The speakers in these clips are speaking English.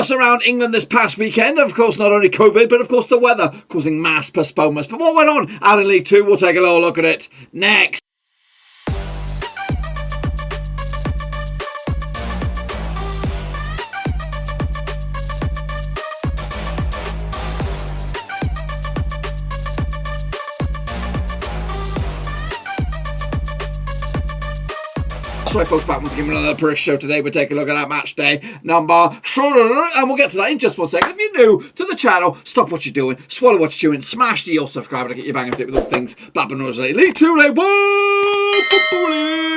chaos around England this past weekend. Of course, not only COVID, but of course the weather causing mass postponements. But what went on out in League Two? We'll take a little look at it next. Sorry folks, back once again with another British show today. We'll take a look at our match day number, and we'll get to that in just 1 second. If you're new to the channel, stop what you're doing, swallow what you're doing, smash the old subscribe to get you bang up to date with all things Blackburn Rovers League 2 League 1.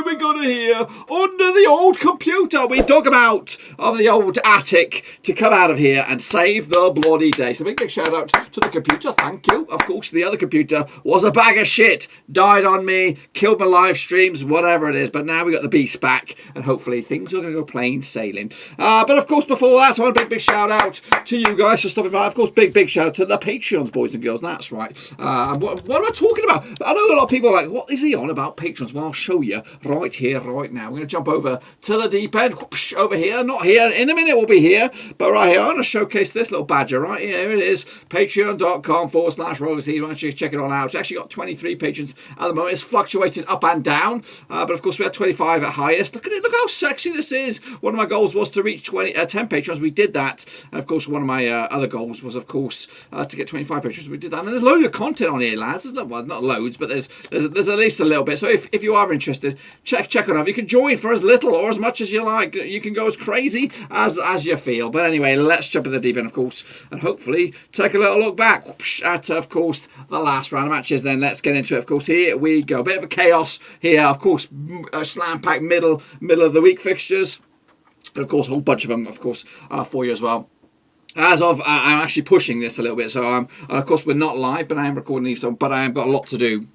We got it here under the old computer. We dug him out of the old attic to come out of here and save the bloody day. So big shout out to the computer. Thank you. Of course, the other computer was a bag of shit. Died on me, killed my live streams, whatever it is. But now we got the beast back, and hopefully things are going to go plain sailing. But of course, before that, I want a big shout out to you guys for stopping by. Of course, big shout out to the Patreons, boys and girls. That's right. What am I talking about? I know a lot of people are like, what is he on about Patrons? Well, I'll show you right here, right now. We're going to jump over to the deep end. Whoosh, over here, not here. In a minute, we'll be here. But right here, I'm going to showcase this little badger right here. It is patreon.com/Roverseas. Why don't you check it all out? It's actually got 23 patrons at the moment. It's fluctuated up and down. But of course, we had 25 at highest. Look at it. Look how sexy this is. One of my goals was to reach 10 patrons. We did that. And of course, one of my other goals was, of course, to get 25 patrons. We did that. And there's loads of content on here, lads. There's not loads, but there's at least a little bit. So if you are interested, check it out. You can join for as little or as much as you like. You can go as crazy as you feel. But anyway, let's jump in the deep end, of course, and hopefully take a little look back at, of course, the last round of matches. Then let's get into it. Of course, here we go. A bit of a chaos here. Of course, a slam-packed middle of the week fixtures. And of course, a whole bunch of them, of course, for you as well. As of, I'm actually pushing this a little bit. So, of course, we're not live, but I am recording these. But I have got a lot to do.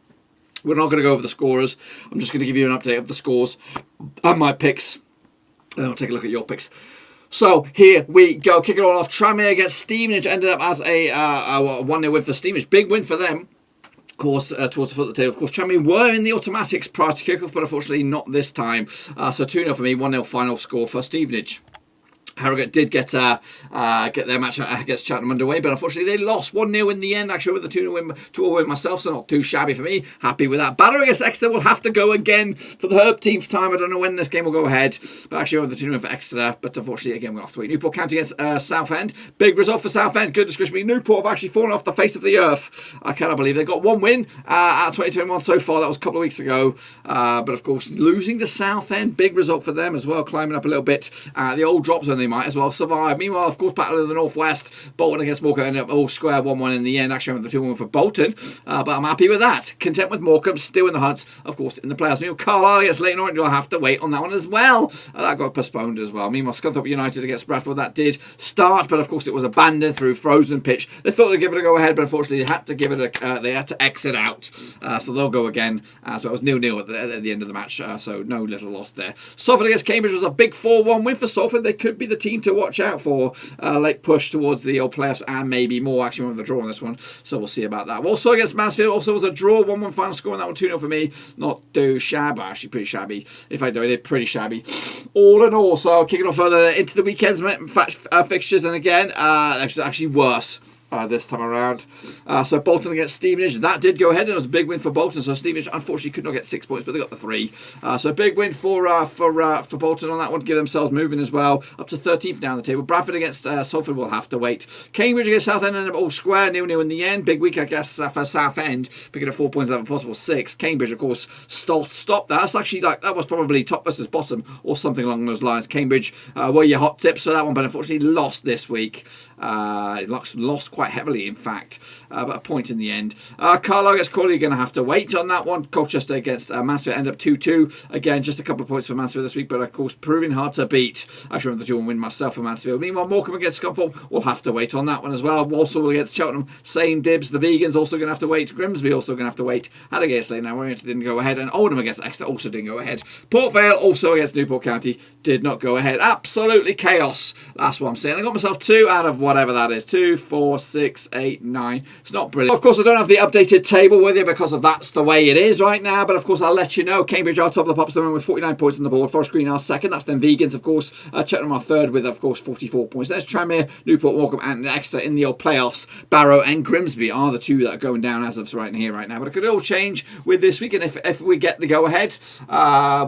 We're not going to go over the scorers. I'm just going to give you an update of the scores and my picks. And then we'll take a look at your picks. So here we go. Kick it all off. Tranmere against Stevenage ended up as a 1-0 win for Stevenage. Big win for them. Of course, towards the foot of the table. Of course, Tranmere were in the automatics prior to kickoff, but unfortunately not this time. So 2-0 for me. 1-0 final score for Stevenage. Harrogate did get their match against Cheltenham underway, but unfortunately they lost 1-0 in the end, actually with the 2-0 win myself, so not too shabby for me. Happy with that. Barrow against Exeter will have to go again for the 13th time. I don't know when this game will go ahead, but actually with the 2-0 for Exeter, but unfortunately again we'll have to wait. Newport County against Southend. Big result for Southend. Goodness gracious me. Newport have actually fallen off the face of the earth. I cannot believe they got one win out of 2021 so far. That was a couple of weeks ago. But of course, losing to Southend, big result for them as well, climbing up a little bit. The old drop zone, they might as well survive. Meanwhile, of course, Battle of the Northwest, Bolton against Morecambe ended up all square 1-1 in the end. Actually, I went the 2-1 for Bolton, but I'm happy with that. Content with Morecambe, still in the hunt, of course, in the playoffs. Meanwhile, Carlisle against Leyton, Orient, you'll have to wait on that one as well. That got postponed as well. Meanwhile, Scunthorpe United against Bradford, that did start, but of course, it was abandoned through frozen pitch. They thought they'd give it a go ahead, but unfortunately, they had to give it they had to exit out. So they'll go again. So it was 0-0 at the end of the match. So no little loss there. Salford against Cambridge was a big 4-1 win for Salford. They could be the team to watch out for. Late push towards the old playoffs and maybe more. Actually, with the draw on this one, so we'll see about that. Walsall against Mansfield also was a draw, 1-1 final score, and that one 2-0 for me. Not too shabby, actually pretty shabby. If I do, they're pretty shabby. All in all, so kicking off further into the weekend's fixtures, and again, it's actually worse. This time around. So Bolton against Stevenage, that did go ahead, and it was a big win for Bolton. So Stevenage unfortunately could not get 6 points, but they got the 3. So big win for Bolton on that one to give themselves moving as well, up to 13th down the table. Bradford against Salford will have to wait. Cambridge against Southend ended up all square, 0-0 in the end. Big week, I guess, for Southend, picking up 4 points out of a possible 6. Cambridge, of course, stopped that. That's actually that was probably top versus bottom or something along those lines. Cambridge were your hot tips for that one, but unfortunately lost this week. Lost quite heavily, in fact, but a point in the end. Carlisle against Crawley, going to have to wait on that one. Colchester against Mansfield ended up 2-2. Again, just a couple of points for Mansfield this week, but of course, proving hard to beat. I actually remember the 2-1 win myself for Mansfield. Meanwhile, Morecambe against Scunthorpe will have to wait on that one as well. Walsall against Cheltenham, same dibs. The Vegans also going to have to wait. Grimsby also going to have to wait. Harrogate against Leyton, Orient didn't go ahead, and Oldham against Exeter also didn't go ahead. Port Vale also against Newport County did not go ahead. Absolutely chaos. That's what I'm saying. I got myself 2 out of whatever that is. 2, 4, 6, 8, 9. It's not brilliant. Of course, I don't have the updated table with you because of that's the way it is right now. But of course, I'll let you know. Cambridge are top of the pops with 49 points on the board. Forest Green are second. That's then Vegans, of course. Cheltenham are third with, of course, 44 points. There's Tranmere, Newport, Morecambe, and Exeter in the old playoffs. Barrow and Grimsby are the two that are going down as of right here, right now. But it could all change with this week. And if we get the go ahead,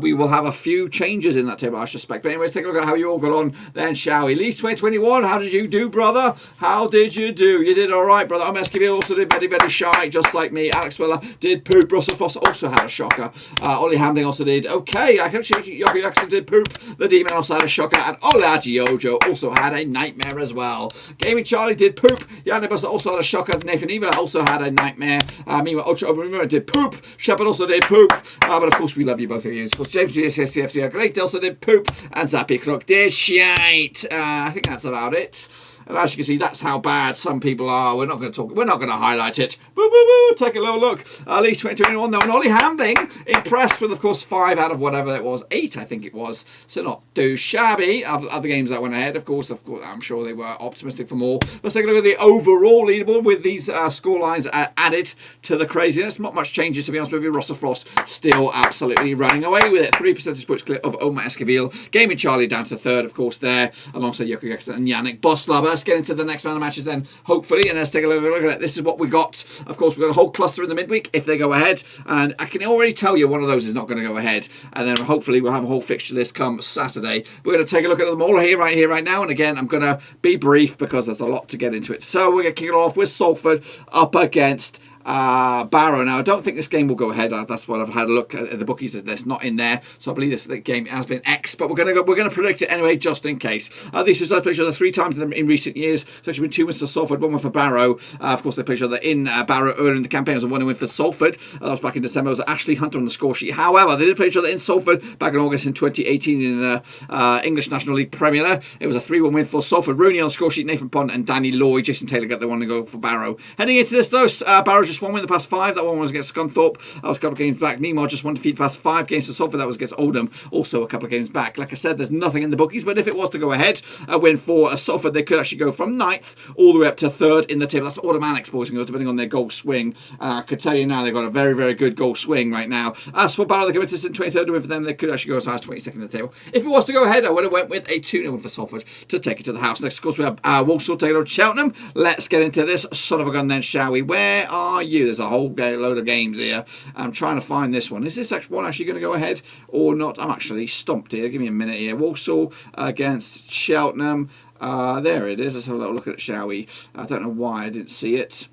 we will have a few changes in that table, I suspect. But anyways, take a look at how you all got on then, shall we? Leeds 2021, how did you do, brother? How did you do? You did all right, brother. Esquivel also did very, very shy, just like me. Alex Willer did poop. Russell Frost also had a shocker. Ollie Hamling also did okay. I can see Yogi Jackson did poop. The Demon also had a shocker. And Ola Giojo also had a nightmare as well. Gaming Charlie did poop. Yannick Buster also had a shocker. Nathan Eva also had a nightmare. Meanwhile, Ocho Oberima did poop. Shepard also did poop. But of course, we love you both of you. Of course, James BSCFC Great also did poop. And Zappy Crook did shite. I think that's about it. And as you can see, that's how bad some people are. We're not going to talk. We're not going to highlight it. Woo, woo, woo. Take a little look. Leeds 2021 though, and Ollie Hamling impressed with, of course, 5 out of whatever it was, 8 I think it was. So not too shabby. Other games that went ahead, of course, I'm sure they were optimistic for more. Let's take a look at the overall leaderboard with these score lines added to the craziness. Not much changes, to be honest with you. Russell Frost still absolutely running away with it. 3 percentage points clear of Omar Esquivel. Gaming Charlie down to third, of course, there, alongside Yoko Jackson and Yannick Boslava. Let's get into the next round of matches then, hopefully, and let's take a look at it. This is what we got. Of course, we've got a whole cluster in the midweek if they go ahead, and I can already tell you one of those is not going to go ahead, and then hopefully we'll have a whole fixture list come Saturday. We're going to take a look at them all right now, and again, I'm going to be brief because there's a lot to get into it. So we're going to kick it off with Salford up against Barrow. Now, I don't think this game will go ahead. That's what I've had a look at the bookies. It's not in there, so I believe this game has been X. But we're going to predict it anyway, just in case. These results played each other 3 times in recent years. It's actually been 2 wins for Salford, 1 win for Barrow. Of course, they played each other in Barrow earlier in the campaign. It was a 1 win for Salford. That was back in December. It was Ashley Hunter on the score sheet. However, they did play each other in Salford back in August in 2018 in the English National League Premier League. It was a 3-1 win for Salford. Rooney on the score sheet, Nathan Pond and Danny Lloyd. Jason Taylor got the one to go for Barrow. Heading into this though, Barrow just 1 win the past 5. That one was against Scunthorpe. That was a couple of games back. Meanwhile, just 1 defeat the past 5 games to Salford. That was against Oldham. Also a couple of games back. Like I said, there's nothing in the bookies, but if it was to go ahead, a win for Salford, they could actually go from 9th all the way up to 3rd in the table. That's automatic, boys and girls, depending on their goal swing. I could tell you now they've got a very, very good goal swing right now. As for Barrow, they go into 23rd win for them. They could actually go as high as 22nd in the table. If it was to go ahead, I would have went with a 2-0 win for Salford to take it to the house. Next, of course, we have Walsall taking on Cheltenham. Let's get into this son of a gun then, shall we? Where are you? There's a whole load of games here. I'm trying to find this one. Is this one actually going to go ahead or not? I'm actually stumped here. Give me a minute here. Walsall against Cheltenham. There it is. Let's have a little look at it, shall we? I don't know why I didn't see it.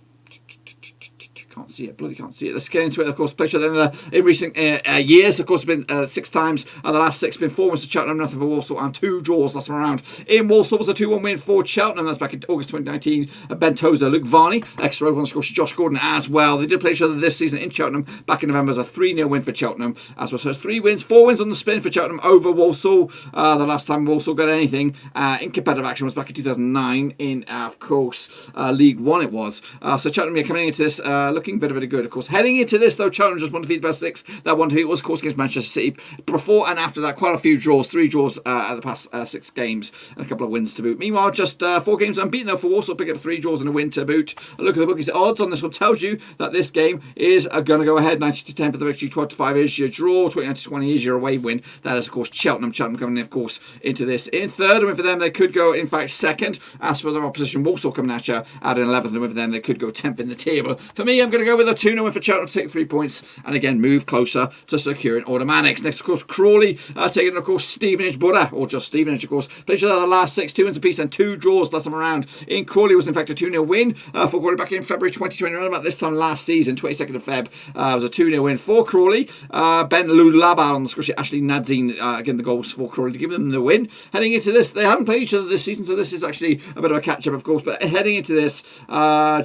Can't see it, bloody can't see it. Let's get into it. Of course, played in recent years. Of course, it's been 6 times, and the last 6 been 4 wins to Cheltenham, nothing for Walsall, and 2 draws last time around. In Walsall was a 2-1 win for Cheltenham. That's back in August 2019. Ben Tozer, Luke Varney, ex-Rover on the score sheet, Josh Gordon as well. They did play each other this season in Cheltenham. Back in November, it was a 3-0 win for Cheltenham as well. So it's 3 wins, 4 wins on the spin for Cheltenham over Walsall. The last time Walsall got anything in competitive action was back in 2009 in, of course, League One. It was. So Cheltenham are coming into this looking very, very good. Of course, heading into this though, Cheltenham just 1 defeat best 6. That 1 defeat was, of course, against Manchester City. Before and after that, quite a few draws. 3 draws at the past 6 games and a couple of wins to boot. Meanwhile, just 4 games unbeaten though for Walsall, picking up 3 draws and a win to boot. A look at the bookies. The odds on this one tells you that this game is going to go ahead. 90-10 for the victory. 12-5 is your draw. 29-20 is your away win. That is, of course, Cheltenham. Cheltenham coming in, of course, into this in 3rd. And for them, they could go, in fact, 2nd. As for their opposition, Walsall coming at you at an 11th. And with them, they could go 10th in the table. For me, I'm going to go with a 2-0 win for Cheltenham to take 3 points and again move closer to securing automatics. Next, of course, Crawley taking, of course, Stevenage Buddha, or just Stevenage, of course. Played each other the last 6, 2 wins apiece and 2 draws last time around. In Crawley was in fact a 2-0 win for Crawley back in February 2020. Around about this time last season, 22nd of Feb, was a 2-0 win for Crawley. Ben Lulaba on the score sheet, Ashley Nadzine again the goals for Crawley to give them the win. Heading into this, they haven't played each other this season, so this is actually a bit of a catch-up, of course. But heading into this,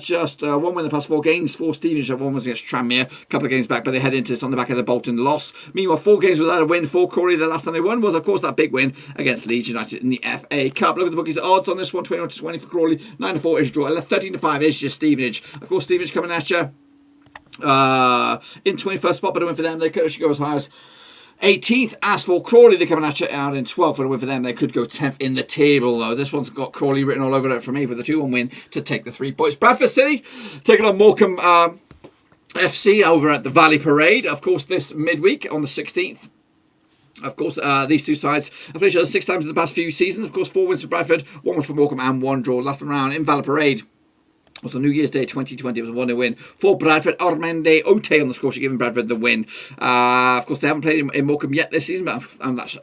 just 1 win the past 4 games for Stevenage. 1 was against Tranmere, a couple of games back, but they head into this on the back of the Bolton loss. Meanwhile, 4 games without a win for Crawley. The last time they won was, of course, that big win against Leeds United in the FA Cup. Look at the bookies. Odds on this one: 21-20 for Crawley, 9-4 is your draw, 13-5 is your Stevenage. Of course, Stevenage coming at you in 21st spot, but a win for them. They could actually go as high as 18th. As for Crawley, they're coming at you out in 12th for a win for them. They could go 10th in the table, though. This one's got Crawley written all over it for me with a 2-1 win to take the 3 points. Bradford City taking on Morecambe FC over at the Vale Parade. Of course, this midweek on the 16th. Of course, these two sides have played each other 6 times in the past few seasons. Of course, 4 wins for Bradford, 1 win for Morecambe, and 1 draw. Last time round in Vale Parade. Was on New Year's Day 2020. It was a 1-0 win for Bradford. Armende Ote on the score sheet, giving Bradford the win. Of course, they haven't played in Morecambe yet this season, but that's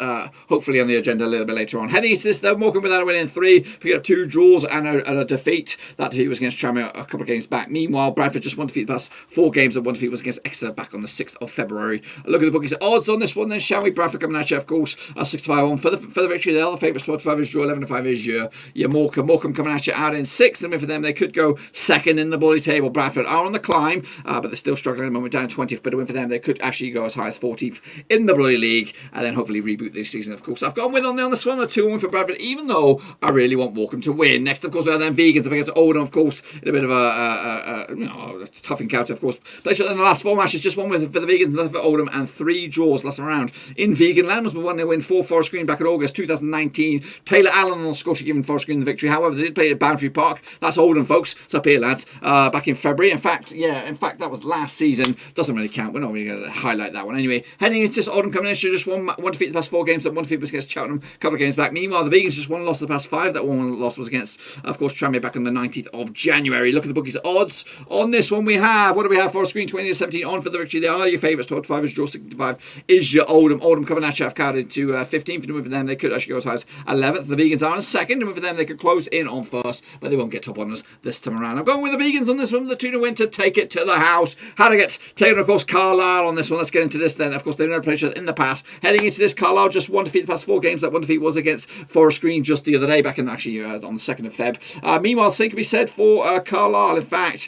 hopefully on the agenda a little bit later on. Heading into this, though, Morecambe without a win in 3, picking up 2 draws and a defeat. That defeat was against Tranmere a couple of games back. Meanwhile, Bradford just 1 defeat the past 4 games, and 1 defeat was against Exeter back on the 6th of February. Look at the bookies. Odds on this one, then, shall we? Bradford coming at you, of course, 6-5 on for the victory. They are the favourites. 12-5 is draw, 11-5 is your Morecambe. Morecambe coming at you out in 6th, and for them, they could go 2nd in the table. Bradford are on the climb, but they're still struggling at the moment, down 20th, but a win for them. They could actually go as high as 14th in the bloody league, and then hopefully reboot this season. Of course, I've gone with on this one, a 2-1 for Bradford, even though I really want Morecambe to win. Next, of course, we have then Vegans up against Oldham, of course, in a bit of a tough encounter, of course. Played in the last 4 matches, just 1 win for the Vegans, nothing for Oldham, and 3 draws last round. In Vegan land was 1-0 win for Forest Green back in August 2019. Taylor Allen on the score sheet giving Forest Green the victory. However, they did play at Boundary Park. That's Oldham, folks. It's up here, lads. Back in February. In fact, that was last season. Doesn't really count. We're not really going to highlight that one. Anyway, heading into this Oldham coming in, just one defeat the past 4 games. That 1 defeat was against Cheltenham a couple of games back. Meanwhile, the Vegans just 1 loss the past 5. That 1 loss was against, of course, Tranmere back on the 19th of January. Look at the bookies' odds on this one. What do we have? Forest Green 20-17 on for the victory. They are your favourites. 12-5 is draw, 65 is your Oldham. Oldham coming at you. I've counted to 15th. And for them, they could actually go as high as 11th. The Vegans are in 2nd. And for them, they could close in on 1st, but they won't get top honours this time around. I'm going with the Vegans on this one. The 2-0 win to take it to the house. Harrogate taking, of course, Carlisle on this one. Let's get into this then. Of course, they've never played each other in the past. Heading into this, Carlisle just 1 defeat the past 4 games. That 1 defeat was against Forest Green just the other day, back in actually on the 2nd of Feb. Meanwhile, same can be said for Carlisle. In fact,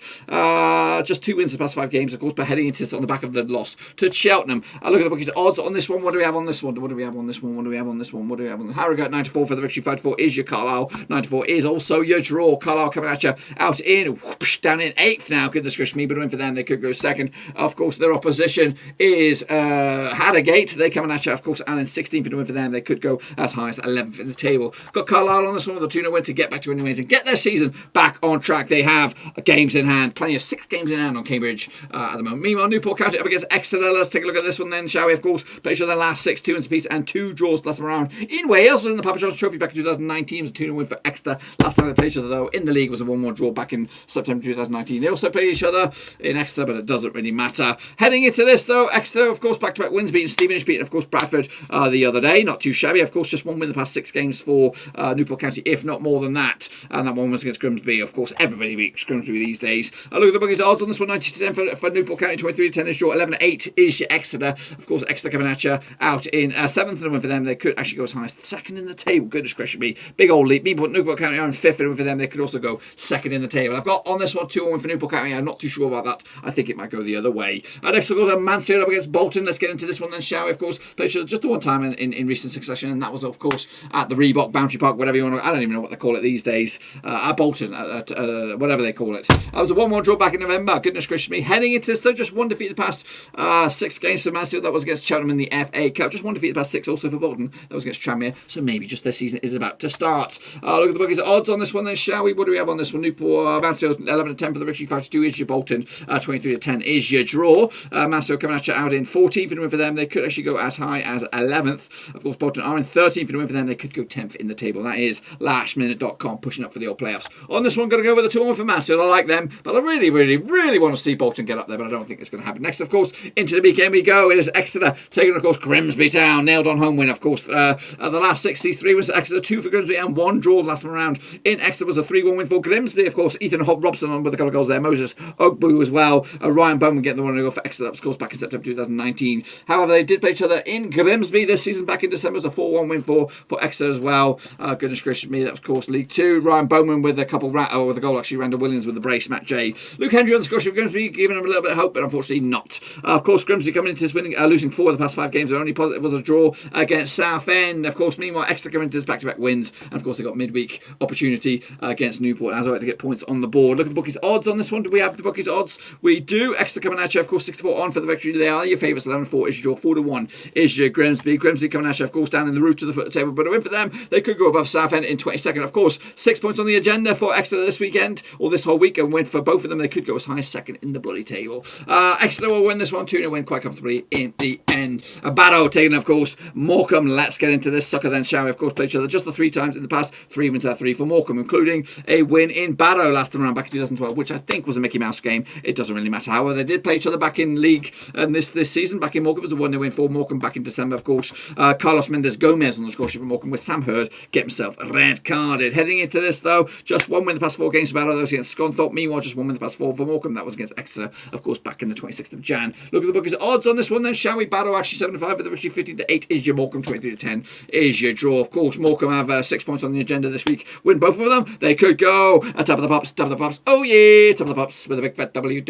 just 2 wins the past 5 games, of course, but heading into this on the back of the loss to Cheltenham. Look at the bookies' odds on this one. What do we have on this one? What do we have on this one? What do we have on this one? What do we have on the Harrogate? 94 for the victory. 5-4 is your Carlisle. 94 is also your draw. Carlisle coming at you out in down in 8th now. Goodness gracious me, but win for them. They could go 2nd. Of course, their opposition is Harrogate. They coming at you, of course, and in 16th for the win for them. They could go as high as 11th in the table. Got Carlisle on this one with a 2-0 win to get back to winning ways and get their season back on track. They have games in hand, plenty of 6 games in hand on Cambridge at the moment. Meanwhile, Newport County up against Exeter. Let's take a look at this one then, shall we? Of course, played each other the last 6, 2 wins apiece and 2 draws last time around. In Wales was in the Papa John's Trophy back in 2019. It was a 2-0 win for Exeter. Last time they played each other, though, in the league was a 1-1 draw back in September 2019. They also played each other in Exeter, but it doesn't really matter. Heading into this, though, Exeter, of course, back-to-back wins, beating Stevenage, beating, of course, Bradford the other day. Not too shabby. Of course, just 1 win the past 6 games for Newport County, if not more than that. And that 1 was against Grimsby. Of course, everybody beats Grimsby these days. Look at the bookies' odds on this one. 90-10 for Newport County, 23-10 is draw, 11-8 is your Exeter. Of course, Exeter coming at you out in 7th and a win for them. They could actually go as high as 2nd in the table. Goodness gracious me. Big old leap. Newport County are in 5th and a win for them. They could also go 2nd in the table. I've got on this one 2-1 for Newport County. I'm not too sure about that. I think it might go the other way. Next, of course, Mansfield up against Bolton. Let's get into this one then, shall we? Of course, played just the one time in recent succession, and that was, of course, at the Reebok Boundary Park, whatever you want to. I don't even know what they call it these days. At Bolton, whatever they call it. That was a 1-1 draw back in November. Goodness gracious me. Heading into this, though, just 1 defeat the past 6 games for Mansfield. That was against Cheltenham in the FA Cup. Just 1 defeat the past 6 also for Bolton. That was against Tranmere. So maybe just their season is about to start. Look at the bookies' odds on this one then, shall we? What do we have on this one? Newport, Mansfield 11-10 for the victory. 5-2 is your Bolton. 23-10 is your draw. Mansfield coming at you out in 14th for the win for them. They could actually go as high as 11th. Of course, Bolton are in 13th for the win for them. They could go 10th in the table. That is lastminute.com pushing up for the old playoffs. On this one, going to go with a 2-1 for Mansfield. I like them, but I really, really, really want to see Bolton get up there, but I don't think it's going to happen. Next, of course, into the weekend we go. It is Exeter taking, of course, Grimsby down. Nailed on home win, of course. The last 6, these 3 wins for Exeter, 2 for Grimsby and 1 draw last time around. In Exeter was a 3-1 win for Grimsby. Of course, Ethan Robson on with a couple of goals there. Moses Ogbu as well. Ryan Bowman getting the 1 goal for Exeter. That was, of course, back in September 2019. However, they did play each other in Grimsby this season back in December. It was a 4-1 win for Exeter as well. Goodness gracious me, that was, of course, League 2. Ryan Bowman with a couple with a goal, actually. Randall Williams with the brace. Matchday. Luke Hendry on the score sheet for Grimsby, giving them a little bit of hope, but unfortunately not. Of course, Grimsby coming into this winning, losing 4 of the past 5 games. Their only positive was a draw against Southend. Of course, meanwhile, Exeter coming into this back-to-back wins, and of course they got midweek opportunity against Newport. As I like to get points on the board. Look at the bookies odds on this one. Do we have the bookies odds? We do. Exeter coming at you, of course, 64 on for the victory. They are your favourites. 11-4 is your draw. 4-1 is your Grimsby. Grimsby coming at you, of course, down in the root of the foot of the table. But a win for them, they could go above Southend in 22nd. Of course, 6 points on the agenda for Exeter this weekend, or this whole week, and win for both of them. They could go as high as second in the bloody table. Exeter will win this one, 2-0 win quite comfortably in the end. Barrow taking, of course, Morecambe. Let's get into this sucker then, shall we? Of course, played each other just the 3 times in the past. 3 wins out of 3 for Morecambe, including a win in Barrow last time around back in 2012, which I think was a Mickey Mouse game. It doesn't really matter. However, they did play each other back in league this season. Back in Morecambe, it was a 1-0 win for Morecambe back in December, of course. Carlos Mendes Gomez on the score sheet for Morecambe, with Sam Hurd get himself red carded. Heading into this, though, just 1 win the past 4 games for Barrow. Those against Scunthorpe. Meanwhile, just 1 win the past 4 for Morecambe. That was against Exeter, of course, back in the 26th of Jan. Look at the bookies odds on this one then, shall we? Barrow actually 7-5 with the victory. 15-8 is your Morecambe. 23-10 is your draw. Of course, Morecambe have 6 points on the agenda this week. Win both of them, they could go at top of the pops. Top of the pops. Oh yeah, top of the pops with a big fat W.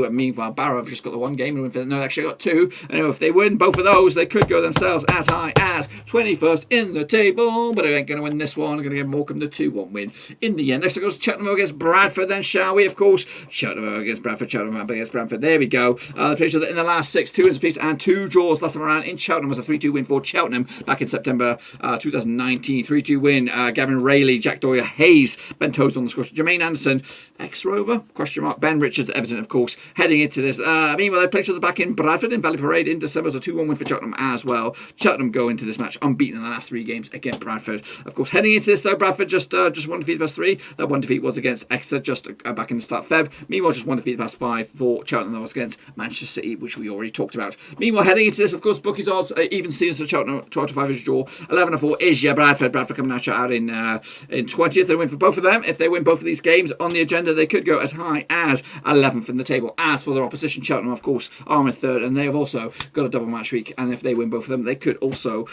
And meanwhile, Barrow have just got the 1 game and win for them. No, they actually got 2. And if they win both of those, they could go themselves as high as 21st in the table. But they ain't going to win this one. They're going to give Morecambe the 2-1 win in the end. Next it goes Cheltenham against Bradford then, shall we? Of course, Cheltenham against Bradford. Cheltenham against Bradford. There we go. They played each other in the last 6, 2 wins apiece and 2 draws last time around. In Cheltenham was a 3-2 win for Cheltenham back in September 2019. 3-2 win. Gavin Rayleigh, Jack Doyle, Hayes, Ben Toes on the score. Jermaine Anderson, ex-Rover, question mark. Ben Richards, Everton, of course, heading into this. Meanwhile, they played each other back in Bradford in Valley Parade in December. It was a 2-1 win for Cheltenham as well. Cheltenham go into this match unbeaten in the last 3 games against Bradford. Of course, heading into this though, Bradford just 1 defeat the past 3. That 1 defeat was against Exeter just back in the start of Feb. Meanwhile, just 1 defeat the past 5 for Cheltenham. That was against Manchester City, which we already talked about. Meanwhile, heading into this, of course, bookies odds even Stevens for Cheltenham. 12-5 is your draw. 11-4 is your Bradford. Bradford coming out in 20th. They win for both of them. If they win both of these games on the agenda, they could go as high as 11th in the table. As for their opposition, Cheltenham, of course, are in 3rd, and they have also got a double match week. And if they win both of them, they could also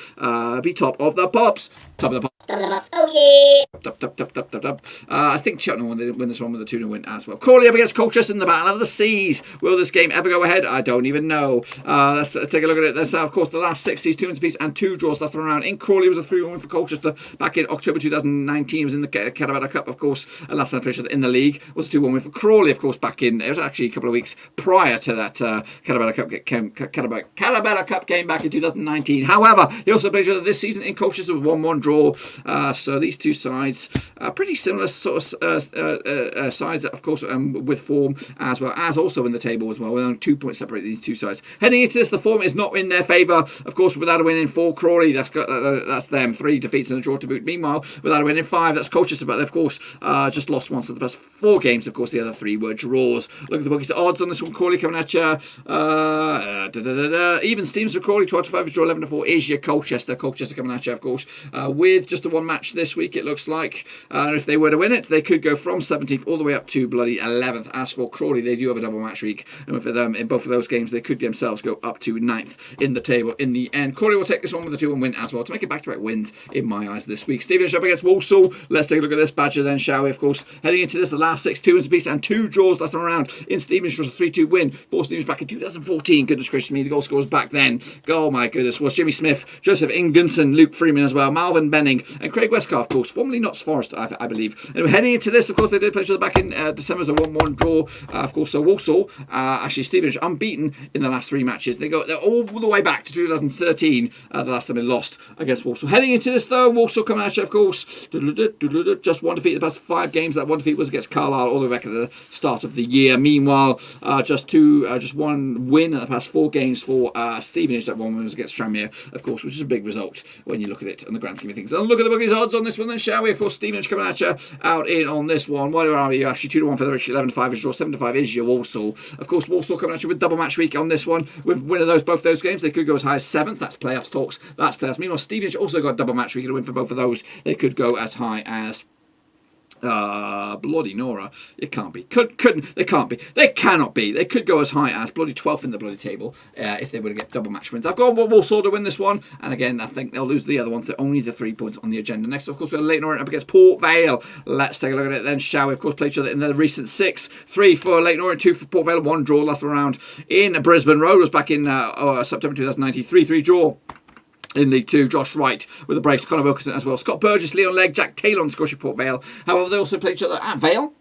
be top of the pops. Top of the pops. Top of the pops. Oh yeah. I think Cheltenham will win this one with a 2-0 win as well. Crawley up against Colchester in the Battle of the Seas. Will this game ever go ahead? I don't even know. Let's take a look at it. There's of course the last 6 seas, 2 wins apiece and 2 draws last time around. In Crawley was a 3-1 win for Colchester back in October 2019. It was in the Carabao Cup, of course. And last time played in the league was a 2-1 win for Crawley, of course, back in. It was actually a couple of weeks prior to that Carabao Cup game back in 2019. However, he also played this season in Colchester with 1-1 draw. So these two sides are pretty similar sort of sides, of course, with form as well as also in the table as well. With only 2 points separate these two sides. Heading into this, the form is not in their favour. Of course, without a win in 4, Crawley, that's them. 3 defeats and a draw to boot. Meanwhile, without a win in 5, that's Colchester, but they, of course, just lost once of the best 4 games. Of course, the other 3 were draws. Look at the bookies. The odds on this one. Crawley coming at you. Even Stevens for Crawley, 12-5 is draw. 11-4 is your Colchester. Colchester coming at you, of course, with just the 1 match this week, it looks like. If they were to win it, they could go from 17th all the way up to bloody 11th. As for Crawley, they do have a double match week, and for them, in both of those games, they could themselves go up to 9th in the table in the end. Crawley will take this one with a 2-1 win as well to make it back-to-back wins in my eyes this week. Stevenage up against Walsall. Let's take a look at this badger then, shall we? Of course, heading into this, the last 6, 2 wins apiece and 2 draws last time around. In Stevenage was a 3-2 win for Stevenage back in 2014. Goodness gracious me, the goal scorers back then. Oh my goodness, was Jimmy Smith, Joseph Ingunson, Luke Freeman as well, Malvin Benning, and Craig Westcar, of course, formerly Notts Forest, I believe. And heading into this, of course, they did play each other back in December as a 1-1 draw. Of course, so Walsall, actually Stevenage unbeaten in the last 3 matches. They're all the way back to 2013, the last time they lost against Walsall. Heading into this though, Walsall coming at you, of course, just 1 defeat in the past 5 games. That 1 defeat was against Carlisle all the way back at the start of the year. Meanwhile, just 1 win in the past 4 games for Stevenage. That 1 win was against Tranmere, of course, which is a big result when you look at it on the grand scheme of things. And look at the bookies odds on this one then, shall we? Of course, Stevenage coming at you out in on this one. What are you? Actually 2-1 for the rich, 11-5 is draw, 7-5 is your Walsall. Of course, Walsall coming at you with double match week on this one. With winning both those games, they could go as high as 7th. That's playoffs talks. That's playoffs. Meanwhile, Stevenage also got double match week. A win for both of those. They could go as high as bloody Nora. It can't be. They can't be. They cannot be. They could go as high as bloody 12th in the bloody table if they were to get double match wins. I've got Walsall to win this one, and again, I think they'll lose the other ones. They're only the 3 points on the agenda. Next, of course, we have Leyton Orient up against Port Vale. Let's take a look at it then, shall we? Of course, played each other in the recent 6. 3 for Leyton Orient, 2 for Port Vale, 1 draw last time around in Brisbane Road. Was back in September 2019. 3-3 draw. In League 2, Josh Wright with a brace, Conor Wilkinson as well. Scott Burgess, Leon Legg, Jack Taylor on the score for Port Vale. However, they also played each other at Vale.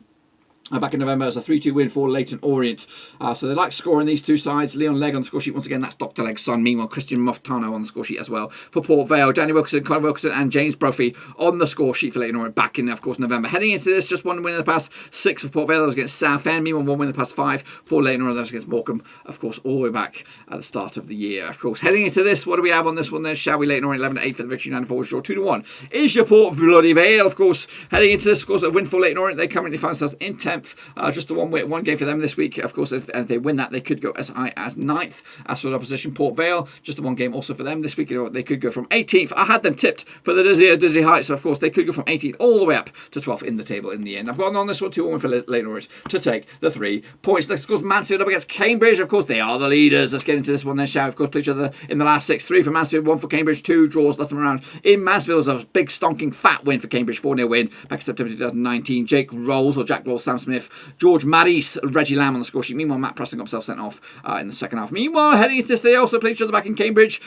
Back in November, it was a 3-2 win for Leyton Orient. So they like scoring, these two sides. Leon Legg on the score sheet once again. That's Dr. Legg's son. Meanwhile, Christian Moftano on the score sheet as well for Port Vale. Danny Wilkinson, Conor Wilkinson, and James Brophy on the score sheet for Leyton Orient. Back in, of course, November. Heading into this, just one win in the past 6 for Port Vale. That was against Southend. Meanwhile, 1 win in the past 5 for Leyton Orient. That was against Morecambe, of course, all the way back at the start of the year. Of course, heading into this, what do we have on this one then? Shall we? Leyton Orient 11-8 for the victory, 94 draw 2-1. Is your Port Bloody Vale, of course, heading into this, of course, a win for Leyton Orient. They currently find themselves in 10th. Just the one game for them this week. Of course, if they win that, they could go as high as 9th. As for the opposition, Port Vale, just the one game also for them this week. You know, they could go from 18th. I had them tipped for the dizzy heights, so of course they could go from 18th all the way up to 12th in the table in the end. I've gone on this one 2-1 for Leyton Orient to take the 3 points. Next, of course, Mansfield up against Cambridge. Of course, they are the leaders. Let's get into this one then, shall we? Of course, play each other in the last 6. 3 for Mansfield, 1 for Cambridge, 2 draws last time around. In Mansfield, it was a big stonking fat win for Cambridge, 4-0 win back in September 2019. Jack Rolls, Sam Smith, George Maddis, Reggie Lamb on the score sheet. Meanwhile, Matt Preston got himself sent off in the second half. Meanwhile, heading into this, they also played each other back in Cambridge.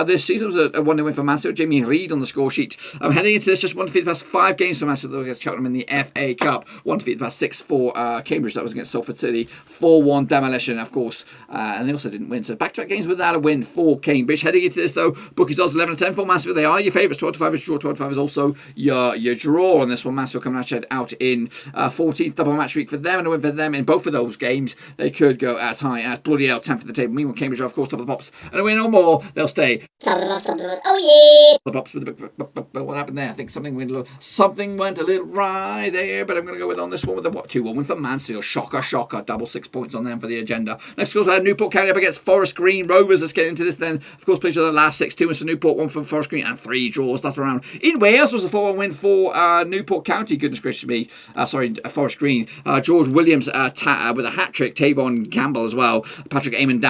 This season was a 1-0 win for Mansfield. Jamie Reid on the score sheet. Heading into this, just 1 defeat the past 5 games for Mansfield against Cheltenham in the FA Cup. 1 defeat the past 6 for Cambridge. That was against Salford City. 4-1 demolition, of course. And they also didn't win. So back-to-back games without a win for Cambridge. Heading into this, though, bookies odds 11-10 for Mansfield. They are your favourites. 12-5 is your draw. 12-5 is also your draw on this one. Mansfield coming out in 14th double match week for them, and a win for them in both of those games. They could go as high as bloody hell 10th at the table. Meanwhile, Cambridge are, of course, top of the pops. And a win or more, they'll stay. Top of the pops, top of the pops. Oh, yeah! The pops with the what happened there? I think something went a little wry there, but I'm going to go with on this one with the 2-1 win for Mansfield. Shocker. Double 6 points on them for the agenda. Next, of course, Newport County up against Forest Green Rovers. Let's get into this then. Of course, played each other the last 6. 2 wins for Newport, 1 for Forest Green, and 3 draws last round. In Wales was a 4-1 win for Newport County. Goodness gracious me. Forest Green. George Williams with a hat-trick. Tavon Campbell as well. Patrick Eamon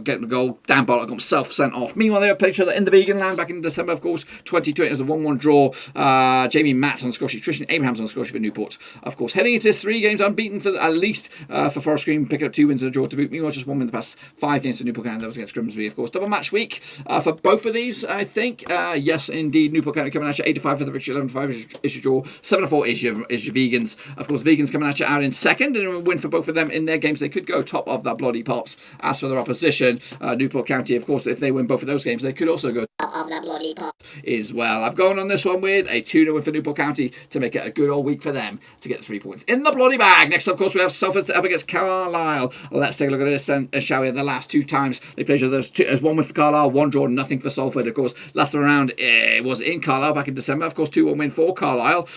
getting the goal. Dan Bollock got himself sent off. Meanwhile, they played each other in the vegan land back in December, of course. 2020 it was a 1-1 draw. Jamie Matt on the score sheet. Tristan Abrahams on the score sheet for Newport. Of course, heading into 3 games unbeaten for at least for Forest Green, picking up 2 wins and a draw to boot. Meanwhile, just 1 win in the past 5 games for Newport County. That was against Grimsby, of course. Double match week for both of these, I think. Yes, indeed. Newport County coming at you 8-5 for the victory. 11-5 is your draw. 7-4 is your vegans. Of course, vegans coming at you out in second, and a win for both of them in their games. They could go top of that bloody pops. As for their opposition, Newport County, of course, if they win both of those games, they could also go top of that bloody pops as well. I've gone on this one with a 2-0 win for Newport County to make it a good old week for them to get 3 points in the bloody bag. Next, of course, we have Salford up against Carlisle. Let's take a look at this, and shall we? The last 2 times they played each other, there's 1 win for Carlisle, 1 draw, nothing for Salford. Of course, last time around it was in Carlisle back in December. Of course, 2-1 win for Carlisle.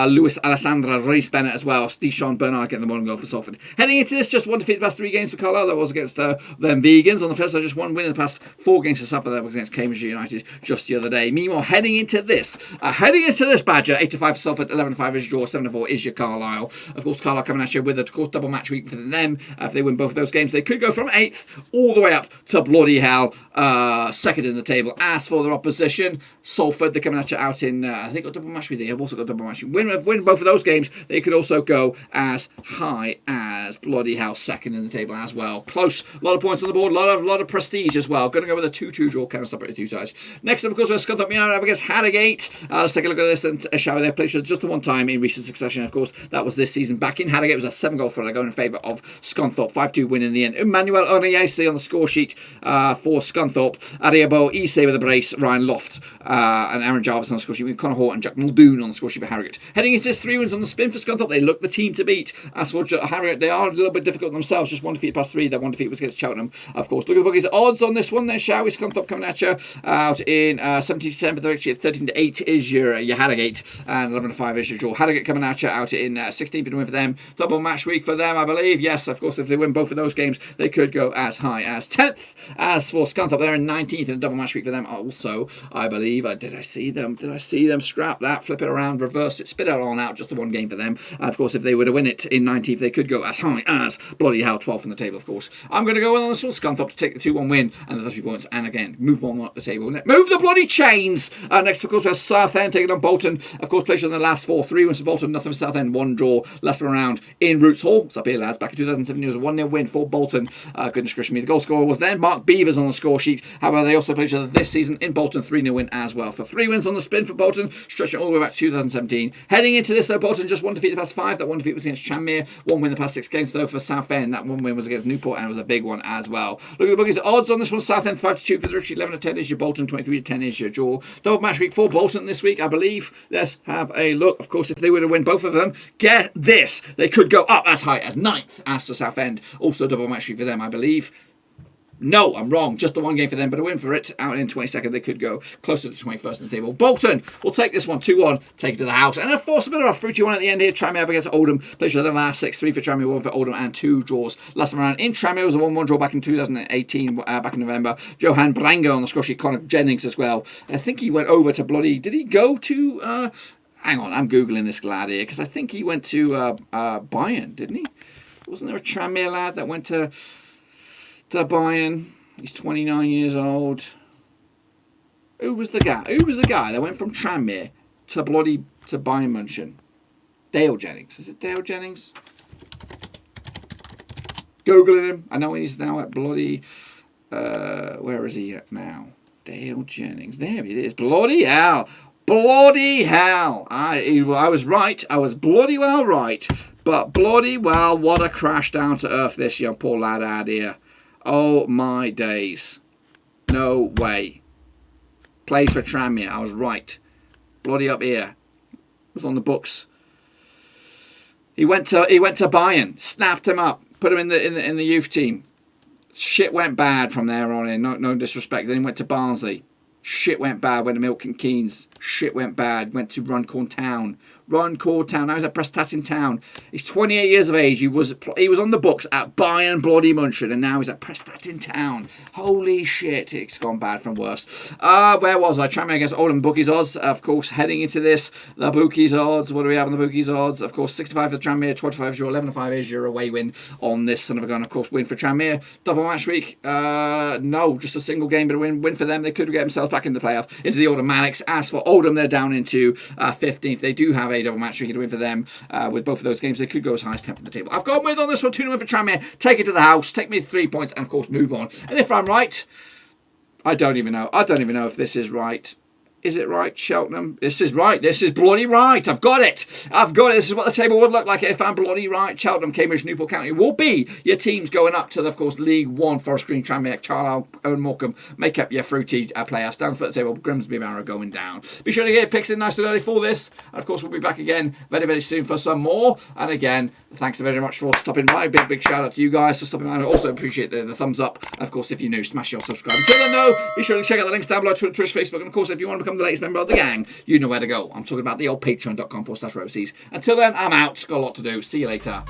Luis Alessandra Reis Bennett as well. Steshon Bernard getting the morning goal for Salford. Heading into this, just 1 defeat the past 3 games for Carlisle. That was against them vegans. On the first side, just 1 win in the past 4 games for Salford. That was against Cambridge United just the other day. Meanwhile, heading into this Badger, 8-5 for Salford, 11-5 is your draw, 7-4 is your Carlisle. Of course, Carlisle coming at you with a double match week for them. If they win both of those games, they could go from 8th all the way up to bloody hell, 2nd in the table. As for their opposition, Salford, they're coming at you out in, I think, got double match week. They have also got double match week. Win both of those games, they could also go as high as bloody hell, 2nd in the table as well. Close, a lot of points on the board, a lot of prestige as well. Going to go with a 2-2 draw, kind of separate the 2 sides. Next up, of course, we're Scunthorpe United up against Harrogate. Let's take a look at this and shall we? They played just the 1 time in recent succession. Of course, that was this season back in Harrogate. It was a 7-goal thriller going in favour of Scunthorpe. 5-2 win in the end. Emmanuel Oniese on the score sheet for Scunthorpe. Ariabo Ise with a brace. Ryan Loft and Aaron Jarvis on the score sheet with Conor Hort and Jack Muldoon on the score sheet for Harrogate. Heading into this, 3 wins on the spin for Scunthorpe. They look the team to beat. As for Harrogate, they are a little bit difficult themselves. Just 1 defeat past 3. That 1 defeat was against Cheltenham. Of course, look at the bookies odds on this one then, shall we? Scunthorpe coming at you out in 17-10 for the victory. 13-8 is your Harrogate, and 11-5 is your draw. Harrogate coming at you out in 16th for the win for them. Double match week for them, I believe. Yes, of course, if they win both of those games, they could go as high as 10th. As for Scunthorpe, they're in 19th in a double match week for them also, I believe. Did I see them scrap that, flip it around, reverse it, spit it on out, just the 1 game for them. Of course, if they were to win it in 19th, they could go as high as bloody hell 12th in the table, of course. I'm going to go on this one, Scunthorpe to take the 2-1 win and the 30 points, and again, move on up the table. it. Move the bloody chains. Next, of course, we have Southend taking on Bolton. Of course, played in the last 4, 3 wins for Bolton, nothing for Southend, 1 draw. Last one around in Roots Hall. It's up here, lads. Back in 2017, it was a 1-0 win for Bolton. Goodness gracious me. The goal scorer was then Mark Beavers on the score sheet. However, they also played each other this season in Bolton, 3-0 win as well. So 3 wins on the spin for Bolton, stretching all the way back to 2017. Heading into this, though, Bolton just 1 defeat the past 5. That 1 defeat was against Tranmere. 1 win the past 6 games, though, for Southend. That 1 win was against Newport, and it was a big one as well. Look at the bookies. Odds on this one. Southend 5-2 for the Richie, 11-10 is your Bolton, 23-10 is your draw. Double match week for Bolton this week, I believe. Let's have a look. Of course, if they were to win both of them, get this, they could go up as high as 9th as to Southend. Also double match week for them, I believe. No, I'm wrong. Just the 1 game for them, but a win for it. Out in 22nd, they could go closer to 21st on the table. Bolton will take this one 2-1, take it to the house. And of course, a bit of a fruity one at the end here. Tranmere up against Oldham. Played the last 6, 3 for Tranmere, 1 for Oldham, and 2 draws. Last time around in Tranmere was a 1-1 draw back in 2018, back in November. Johan Brango on the score sheet, Connor Jennings as well. I think he went over to bloody... Did he go to... hang on, I'm Googling this lad here, because I think he went to Bayern, didn't he? Wasn't there a Tranmere lad that went to Bayern? He's 29 years old. Who was the guy? Who was the guy that went from Tranmere to Bayern München? Dale Jennings. Is it Dale Jennings? Googling him. I know he's now at bloody... where is he at now? Dale Jennings. There he is. Bloody hell. Bloody hell. I was right. I was bloody well right. But bloody well, what a crash down to earth this young poor lad had here. Oh my days. No way. Played for Tranmere. I was right. Bloody up here. Was on the books. He went to Bayern. Snapped him up. Put him in the youth team. Shit went bad from there on in. No disrespect. Then he went to Barnsley. Shit went bad. Went to Milton Keynes. Shit went bad. Went to Runcorn Town. Now he's at Prestatyn Town. He's 28 years of age. He was on the books at Bayern bloody München, and now he's at Prestatyn Town. Holy shit, it's gone bad from worse. Where was I? Tranmere against Oldham bookies odds. Of course, heading into this, the bookies odds. What do we have on the bookies odds? Of course, 65 for Tranmere, 25 is your 11-5 is your away win on this son of a gun. Of course, win for Tranmere. Double match week. No, just a single game, but a win for them. They could get themselves back in the playoff into the Automatics. As for Oldham, they're down into 15th. They do have a double match week to win for them. With both of those games, they could go as high as 10th on the table. I've gone with on this one 2-0 for Tranmere. Take it to the house. Take me 3 points, and of course move on. And if I'm right, I don't even know. I don't even know if this is right. Is it right, Cheltenham? This is right. This is bloody right. I've got it. I've got it. This is what the table would look like if I'm bloody right. Cheltenham, Cambridge, Newport County will be your teams going up to, of course, League One. Forest Green, Tranmere, Carlisle, and Morecambe make up your fruity playoffs. Down the table, Grimsby, Barrow going down. Be sure to get picks in nice and early for this. And of course, we'll be back again very, very soon for some more. And again, thanks very much for stopping by. Big shout out to you guys for stopping by. I also appreciate the thumbs up. And of course, if you're new, smash your subscribe. Until then, though, be sure to check out the links down below, Twitter, Twitch, Facebook. And of course, if you want to become the latest member of the gang, you know where to go. I'm talking about the old patreon.com/Roverseas. Until then, I'm out. Got a lot to do. See you later.